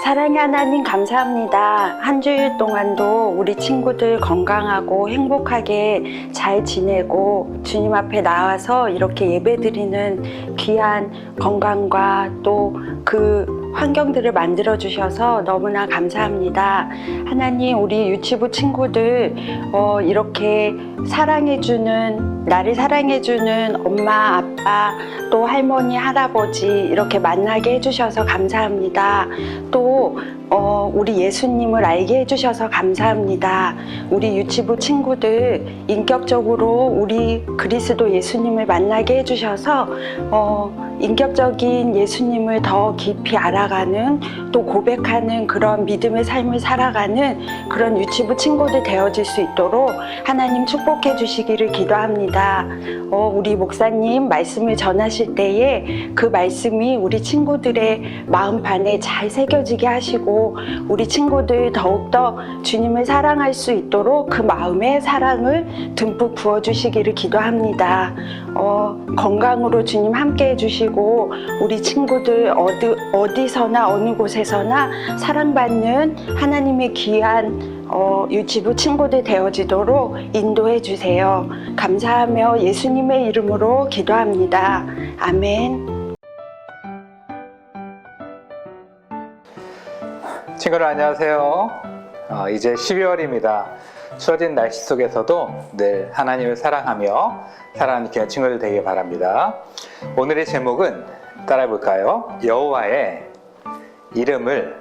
사랑의 하나님 감사합니다. 한 주일 동안도 우리 친구들 건강하고 행복하게 잘 지내고 주님 앞에 나와서 이렇게 예배드리는 귀한 건강과 또 그 환경들을 만들어 주셔서 너무나 감사합니다. 하나님, 우리 유치부 친구들 이렇게 사랑해주는, 나를 사랑해주는 엄마, 아빠, 또 할머니, 할아버지 이렇게 만나게 해주셔서 감사합니다. 또 우리 예수님을 알게 해주셔서 감사합니다. 우리 유치부 친구들 인격적으로 우리 그리스도 예수님을 만나게 해주셔서 인격적인 예수님을 더 깊이 알아가는, 또 고백하는 그런 믿음의 삶을 살아가는 그런 유치부 친구들 되어질 수 있도록 하나님 축복해 주시기를 기도합니다. 우리 목사님 말씀을 전하실 때에 그 말씀이 우리 친구들의 마음판에 잘 새겨지게 하시고 우리 친구들 더욱더 주님을 사랑할 수 있도록 그 마음에 사랑을 듬뿍 부어주시기를 기도합니다. 건강으로 주님 함께 해주시고 우리 친구들 어디서나 어느 곳에서나 사랑받는 하나님의 귀한 유치부 친구들 되어지도록 인도해 주세요. 감사하며 예수님의 이름으로 기도합니다. 아멘. 친구들 안녕하세요. 이제 12월입니다. 추워진 날씨 속에서도 늘 하나님을 사랑하며 살아가는 귀한 친구들 되길 바랍니다. 오늘의 제목은 따라해 볼까요? 여호와의 이름을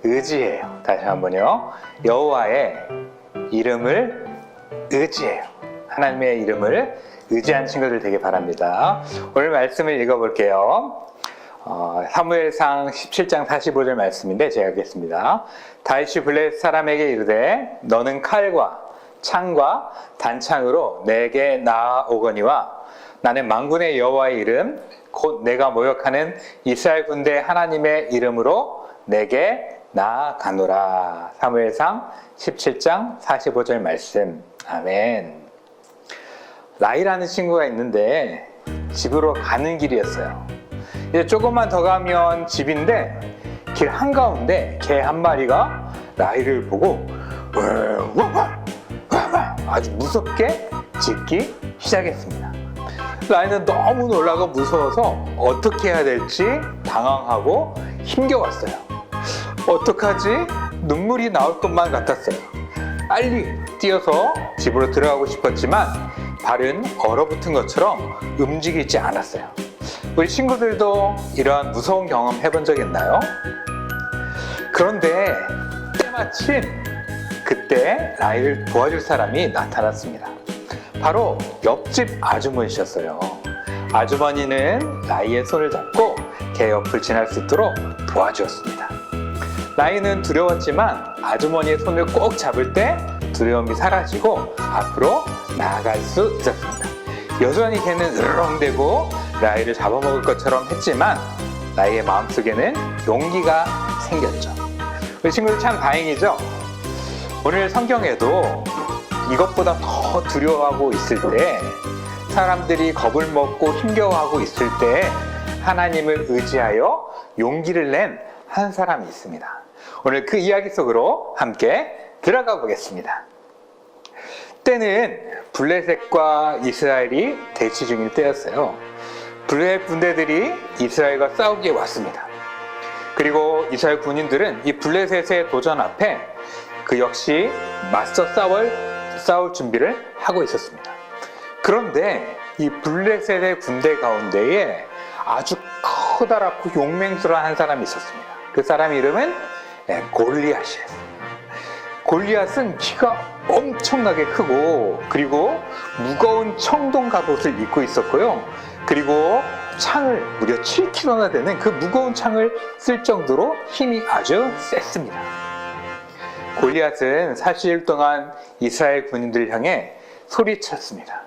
의지해요. 다시 한번요. 여호와의 이름을 의지해요. 하나님의 이름을 의지한 친구들 되길 바랍니다. 오늘 말씀을 읽어볼게요. 사무엘상 17장 45절 말씀인데 제가 읽겠습니다. 다윗이 블레셋 사람에게 이르되 너는 칼과 창과 단창으로 내게 나아오거니와 나는 만군의 여호와의 이름 곧 내가 모욕하는 이스라엘 군대 하나님의 이름으로 내게 나아가노라. 사무엘상 17장 45절 말씀. 아멘. 라이라는 친구가 있는데 집으로 가는 길이었어요. 이제 조금만 더 가면 집인데 길 한가운데 개 한 마리가 라이를 보고 아주 무섭게 짖기 시작했습니다. 라이는 너무 놀라고 무서워서 어떻게 해야 될지 당황하고 힘겨웠어요. 어떡하지? 눈물이 나올 것만 같았어요. 빨리 뛰어서 집으로 들어가고 싶었지만 발은 얼어붙은 것처럼 움직이지 않았어요. 우리 친구들도 이러한 무서운 경험 해본 적 있나요? 그런데 때마침 그때 라이를 도와줄 사람이 나타났습니다. 바로 옆집 아주머니셨어요. 아주머니는 라이의 손을 잡고 개 옆을 지날 수 있도록 도와주었습니다. 라이는 두려웠지만 아주머니의 손을 꼭 잡을 때 두려움이 사라지고 앞으로 나아갈 수 있었습니다. 여전히 개는 으르렁대고 라이를 잡아먹을 것처럼 했지만 라이의 마음속에는 용기가 생겼죠. 우리 친구들 참 다행이죠? 오늘 성경에도 이것보다 더 두려워하고 있을 때, 사람들이 겁을 먹고 힘겨워하고 있을 때 하나님을 의지하여 용기를 낸 한 사람이 있습니다. 오늘 그 이야기 속으로 함께 들어가 보겠습니다. 때는 블레셋과 이스라엘이 대치 중일 때였어요. 블레셋 군대들이 이스라엘과 싸우기에 왔습니다. 그리고 이스라엘 군인들은 이 블레셋의 도전 앞에 그 역시 맞서 싸울 준비를 하고 있었습니다. 그런데 이 블레셋의 군대 가운데에 아주 커다랗고 용맹스러운 한 사람이 있었습니다. 그 사람 이름은 골리앗이에요. 골리앗은 키가 엄청나게 크고 그리고 무거운 청동 갑옷을 입고 있었고요. 그리고 창을 무려 7kg나 되는 그 무거운 창을 쓸 정도로 힘이 아주 셌습니다. 골리앗은 40일 동안 이스라엘 군인들을 향해 소리쳤습니다.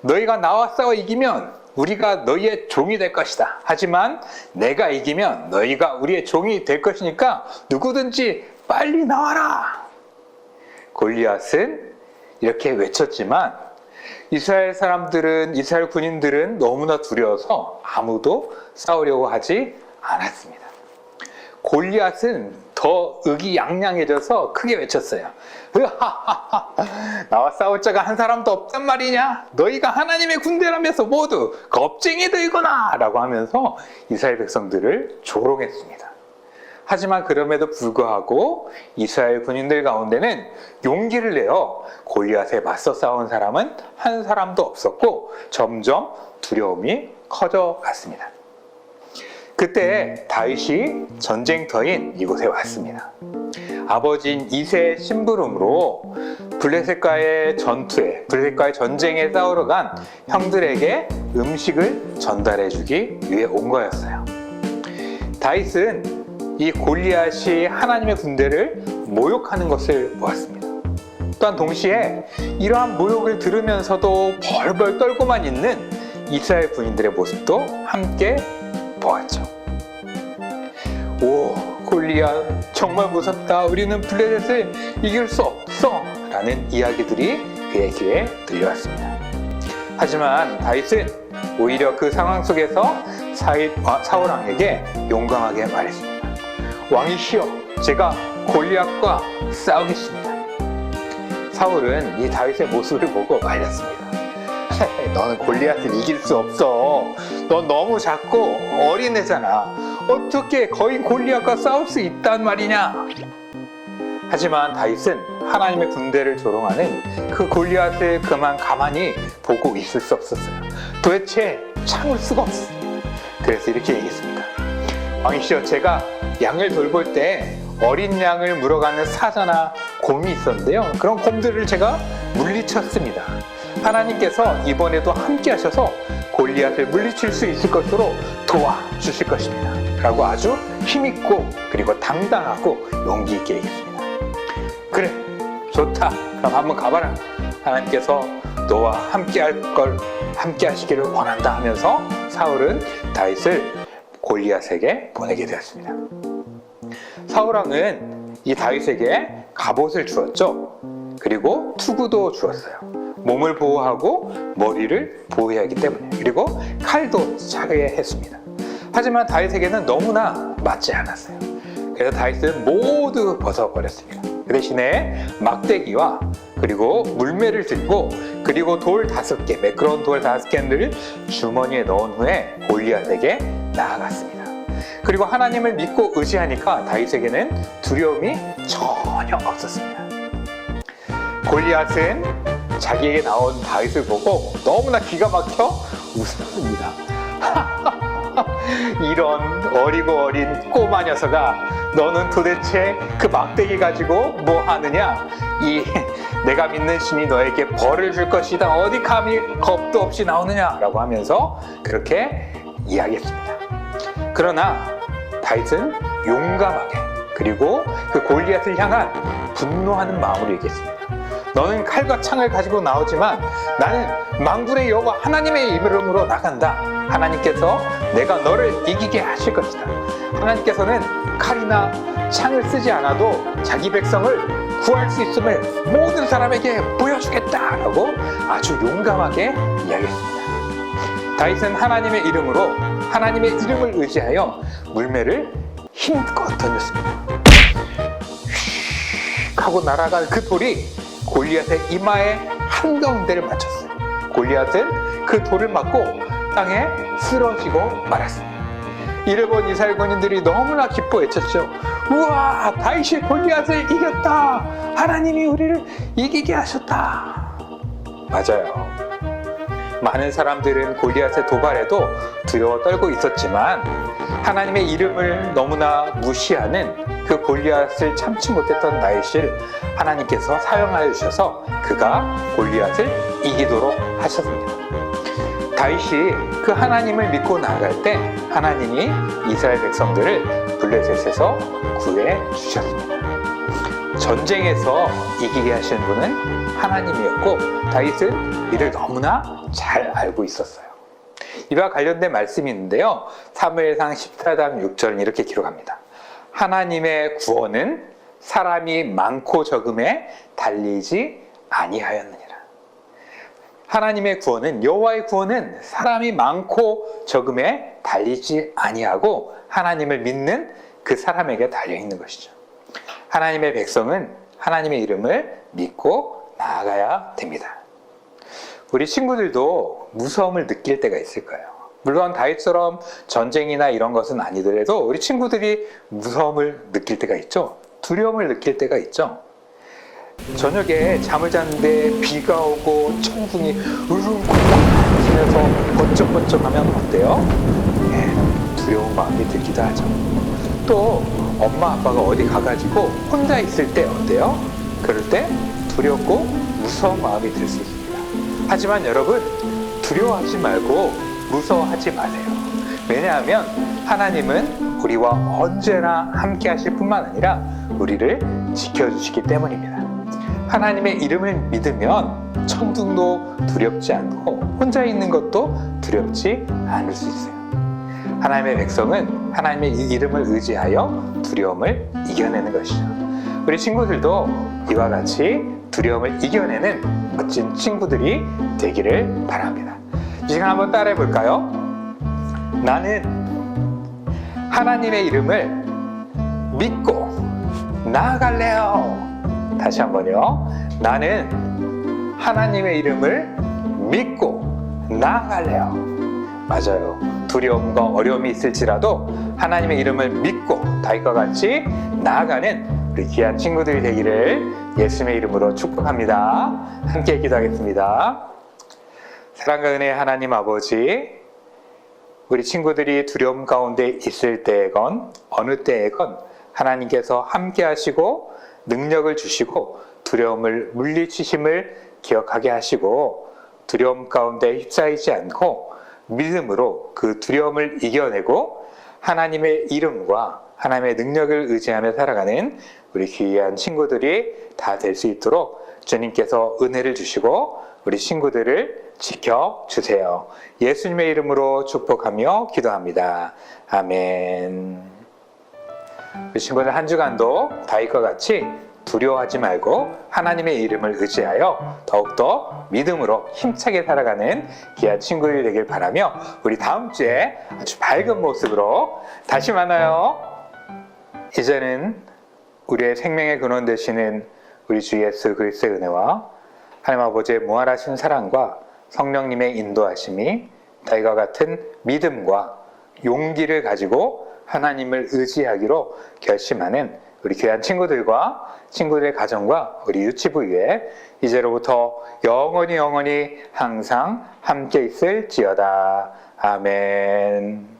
너희가 나와 싸워 이기면 우리가 너희의 종이 될 것이다. 하지만 내가 이기면 너희가 우리의 종이 될 것이니까 누구든지 빨리 나와라. 골리앗은 이렇게 외쳤지만 이스라엘 군인들은 너무나 두려워서 아무도 싸우려고 하지 않았습니다. 골리앗은 더 의기양양해져서 크게 외쳤어요. 으하하하, 나와 싸울 자가 한 사람도 없단 말이냐? 너희가 하나님의 군대라면서 모두 겁쟁이들이구나! 라고 하면서 이스라엘 백성들을 조롱했습니다. 하지만 그럼에도 불구하고 이스라엘 군인들 가운데는 용기를 내어 골리앗에 맞서 싸운 사람은 한 사람도 없었고 점점 두려움이 커져갔습니다. 그때 다윗이 전쟁터인 이곳에 왔습니다. 아버지인 이새의 심부름으로 블레셋과의 전쟁에 싸우러 간 형들에게 음식을 전달해 주기 위해 온 거였어요. 다윗은 이 골리앗이 하나님의 군대를 모욕하는 것을 보았습니다. 또한 동시에 이러한 모욕을 들으면서도 벌벌 떨고만 있는 이스라엘 군인들의 모습도 함께 보았죠. 오, 골리앗 정말 무섭다. 우리는 블레셋을 이길 수 없어. 라는 이야기들이 그의 귀에 들려왔습니다. 하지만 다윗은 오히려 그 상황 속에서 사울 왕에게 용감하게 말했습니다. 왕이시여, 제가 골리앗과 싸우겠습니다. 사울은 이 다윗의 모습을 보고 말렸습니다. 너는 골리앗을 이길 수 없어. 넌 너무 작고 어린애잖아. 어떻게 거인 골리앗과 싸울 수 있단 말이냐? 하지만 다윗은 하나님의 군대를 조롱하는 그 골리앗을 그만 가만히 보고 있을 수 없었어요. 도대체 참을 수가 없습니다. 그래서 이렇게 얘기했습니다. 왕이시여, 제가 양을 돌볼 때 어린 양을 물어가는 사자나 곰이 있었는데요. 그런 곰들을 제가 물리쳤습니다. 하나님께서 이번에도 함께 하셔서 골리앗을 물리칠 수 있을 것으로 도와주실 것입니다. 라고 아주 힘있고 그리고 당당하고 용기 있게 얘기했습니다. 그래, 좋다. 그럼 한번 가봐라. 하나님께서 너와 함께 하시기를 원한다 하면서 사울은 다윗을 골리앗에게 보내게 되었습니다. 사울 왕은 이 다윗에게 갑옷을 주었죠. 그리고 투구도 주었어요. 몸을 보호하고 머리를 보호해야 하기 때문에. 그리고 칼도 차게 했습니다. 하지만 다윗에게는 너무나 맞지 않았어요. 그래서 다윗은 모두 벗어버렸습니다. 그 대신에 막대기와 그리고 물매를 들고 그리고 돌 5개, 매끄러운 돌 5개를 주머니에 넣은 후에 골리앗에게 나아갔습니다. 그리고 하나님을 믿고 의지하니까 다윗에게는 두려움이 전혀 없었습니다. 골리앗은 자기에게 나온 다윗을 보고 너무나 기가 막혀 웃었습니다. 이런 어리고 어린 꼬마 녀석아, 너는 도대체 그 막대기 가지고 뭐 하느냐? 내가 믿는 신이 너에게 벌을 줄 것이다. 어디 감히 겁도 없이 나오느냐? 라고 하면서 그렇게 이야기했습니다. 그러나 다윗은 용감하게 그리고 그 골리앗을 향한 분노하는 마음으로 얘기했습니다. 너는 칼과 창을 가지고 나오지만 나는 만군의 여호와 하나님의 이름으로 나간다. 하나님께서 내가 너를 이기게 하실 것이다. 하나님께서는 칼이나 창을 쓰지 않아도 자기 백성을 구할 수 있음을 모든 사람에게 보여주겠다라고 아주 용감하게 이야기했습니다. 다윗은 하나님의 이름으로 하나님의 이름을 의지하여 물매를 힘껏 던졌습니다. 휙 하고 날아간 그 돌이 골리앗의 이마에 한가운데를 맞췄어요. 골리앗은 그 돌을 맞고 땅에 쓰러지고 말았습니다. 이를 본 이스라엘 군인들이 너무나 기뻐 외쳤죠. 우와, 다윗이 골리앗을 이겼다. 하나님이 우리를 이기게 하셨다. 맞아요. 많은 사람들은 골리앗의 도발에도 두려워 떨고 있었지만 하나님의 이름을 너무나 무시하는 그 골리앗을 참지 못했던 다윗을 하나님께서 사용하여 주셔서 그가 골리앗을 이기도록 하셨습니다. 다윗이 그 하나님을 믿고 나아갈 때 하나님이 이스라엘 백성들을 블레셋에서 구해 주셨습니다. 전쟁에서 이기게 하시는 분은 하나님이었고 다윗은 이를 너무나 잘 알고 있었어요. 이와 관련된 말씀이 있는데요. 사무엘상 14장 6절은 이렇게 기록합니다. 하나님의 구원은 사람이 많고 적음에 달리지 아니하였느니라. 하나님의 구원은, 여호와의 구원은 사람이 많고 적음에 달리지 아니하고 하나님을 믿는 그 사람에게 달려 있는 것이죠. 하나님의 백성은 하나님의 이름을 믿고 나아가야 됩니다. 우리 친구들도 무서움을 느낄 때가 있을 거예요. 물론 다윗처럼 전쟁이나 이런 것은 아니더라도 우리 친구들이 무서움을 느낄 때가 있죠. 두려움을 느낄 때가 있죠. 저녁에 잠을 잤는데 비가 오고 천둥이 우르르 치면서 번쩍번쩍하면 어때요? 두려운 마음이 들기도 하죠. 또 엄마 아빠가 어디 가가지고 혼자 있을 때 어때요? 그럴 때 두렵고 무서운 마음이 들 수 있습니다. 하지만 여러분, 두려워하지 말고 무서워하지 마세요. 왜냐하면 하나님은 우리와 언제나 함께 하실 뿐만 아니라 우리를 지켜주시기 때문입니다. 하나님의 이름을 믿으면 천둥도 두렵지 않고 혼자 있는 것도 두렵지 않을 수 있어요. 하나님의 백성은 하나님의 이름을 의지하여 두려움을 이겨내는 것이죠. 우리 친구들도 이와 같이 두려움을 이겨내는 멋진 친구들이 되기를 바랍니다. 이 시간 한번 따라해 볼까요? 나는 하나님의 이름을 믿고 나아갈래요. 다시 한번요. 나는 하나님의 이름을 믿고 나아갈래요. 맞아요. 두려움과 어려움이 있을지라도 하나님의 이름을 믿고 다윗과 같이 나아가는 우리 귀한 친구들이 되기를 예수님의 이름으로 축복합니다. 함께 기도하겠습니다. 사랑과 은혜의 하나님 아버지, 우리 친구들이 두려움 가운데 있을 때건 어느 때에건 하나님께서 함께 하시고 능력을 주시고 두려움을 물리치심을 기억하게 하시고 두려움 가운데 휩싸이지 않고 믿음으로 그 두려움을 이겨내고 하나님의 이름과 하나님의 능력을 의지하며 살아가는 우리 귀한 친구들이 다 될 수 있도록 주님께서 은혜를 주시고 우리 친구들을 지켜주세요. 예수님의 이름으로 축복하며 기도합니다. 아멘. 우리 친구들 한 주간도 다윗과 같이 두려워하지 말고 하나님의 이름을 의지하여 더욱더 믿음으로 힘차게 살아가는 귀한 친구들이 되길 바라며 우리 다음 주에 아주 밝은 모습으로 다시 만나요. 이제는 우리의 생명의 근원 되시는 우리 주 예수 그리스도의 은혜와 하나님 아버지의 무한하신 사랑과 성령님의 인도하심이 다윗과 같은 믿음과 용기를 가지고 하나님을 의지하기로 결심하는 우리 귀한 친구들과 친구들의 가정과 우리 유치부 위에 이제로부터 영원히 항상 함께 있을지어다. 아멘.